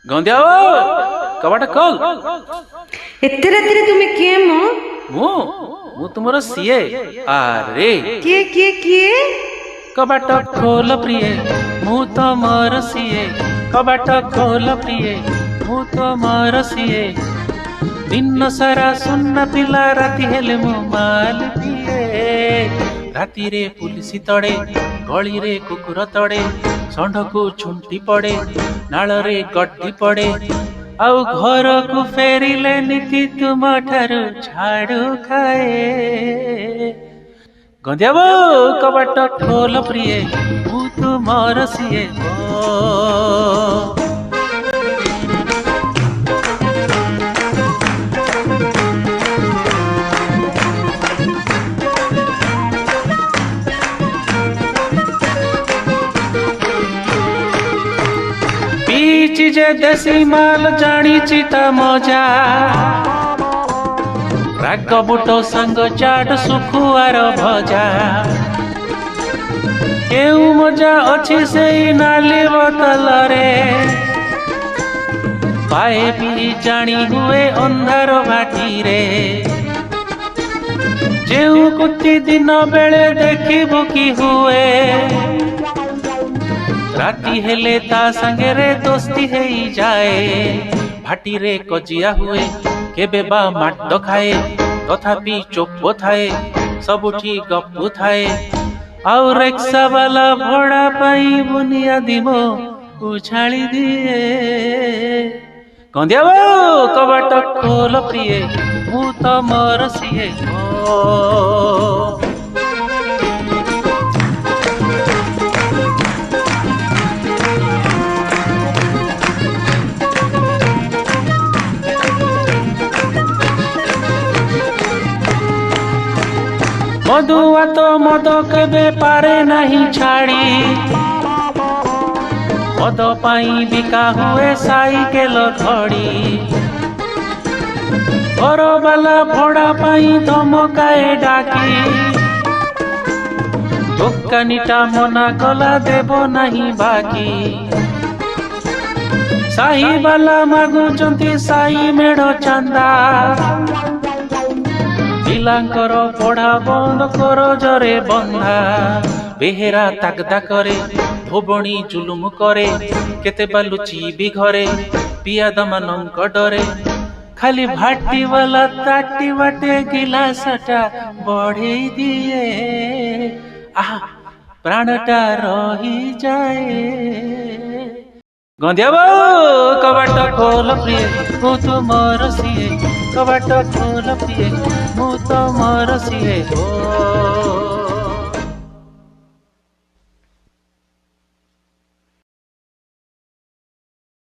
ଗନ୍ଧିଆ କବାଟ ଖୋଲ। ଏତେ ରାତିରେ ତୁମେ କିଏ ମ? ମୁଁ ତୁମର ସିଏ। ଆରେ କିଏ କିଏ କିଏ? କବାଟ ଖୋଲ ପ୍ରିଏ, ମୁଁ ତମର ସିଏ। କବାଟ ଖୋଲ ପ୍ରିଏ, ମୁଁ ତମର ସିଏ। ଦିନ ସାରା ସୁନା ପିଲା, ରାତି ହେଲେ ମୁଁ ମାଲ ପିଏ। ରାତିରେ ପୁଲିସ ତଳେ, ଗଳିରେ କୁକୁର ତଳେ, ଷଣ୍ଢକୁ ଝୁଣ୍ଟି ପଡେ, ନାଳରେ ଗଡି ପଡେ। ଆଉ ଘରକୁ ଫେରିଲେ ନୀତି ତୁମ ଠାରୁ ଝାଡୁ ଖାଏ। ଗନ୍ଧିଆ କବାଟ ଖୋଲ ପ୍ରିଏ, ମୁଁ ତୁମର ସିଏ। ପିଇଛି ଯେ ଦେଶୀ ମାଲ, ଜାଣିଛି ତା ମଜା। ରାଗ ବୁଟ ସାଙ୍ଗ ଚାଟ, ଶୁଖୁଆର ଭଜା। କେଉଁ ମଜା ଅଛି ସେଇ ନାଲି ବୋତଲରେ, ପାଏ ପିଇ ଜାଣି ହୁଏ ଅନ୍ଧାର ଭାଟିରେ। ଯେଉଁ କୁତି ଦିନ ବେଳେ ଦେଖିବୁ କି ହୁଏ, ରାତି ହେଲେ ତା ସାଙ୍ଗରେ ଦୋସ୍ତି ହେଇଯାଏ। ଭାଟିରେ କଜିଆ ହୁଏ, କେବେ ବା ମାଡ ଖାଏ, ତଥାପି ଚୁପ ଥାଏ, ସବୁଠି ଗପୁ ଥାଏ। ଆଉ ରିକ୍ସା ବାଲା ଭଡ଼ା ପାଇଁ ବୁନିୟାଦି ମୋ ଉଛାଳି ଦିଏ। ଗନ୍ଧିଆ କବାଟ ଖୋଲ ପ୍ରିଏ, ମୁଁ ତମର ସିଏ। ମଦୁଆ ତ ମଦ କେବେ ପାରେ ନାହିଁ ଛାଡ଼ି, ମଦ ପାଇଁ ବିକା ହୁଏ ସାଇକେଲ ଘଡ଼ି। ଘରବାଲା ଭଡ଼ା ପାଇଁ ଧମକାଏ ଡାକି, ଦୋକାନୀଟା ମନା କଲା ଦେବ ନାହିଁ ବାକି। ସାହିବାଲା ମାଗୁଛନ୍ତି ସାହି ମେଢ଼ ଚାନ୍ଦା, ପିଲାଙ୍କର ପଢା ବନ୍ଦ କରଜରେ ବନ୍ଧା। ବେହେରା ତାଗଦା କରେ, ଧୋବଣୀ ଜୁଲୁମ କରେ, କେତେ ବାଲୁଚି ବି ଘରେ, ପିଆଦ ମାନଙ୍କ ଡରେ। ଖାଲି ଭାଟି ବାଲା ତାଟି ବାଟେ ଗିଲାସଟା ବଢେଇ ଦିଏ। ଆହା ପ୍ରାଣଟା ରହିଯାଏ। ଗନ୍ଧିଆ କବାଟ ଖୋଲ ପ୍ରିଏ, ମୁଁ ତୁମର ସିଏ। କବାଟ ଖୋଲ ପ୍ରିଏ, ମୁଁ ତମର ସିଏ।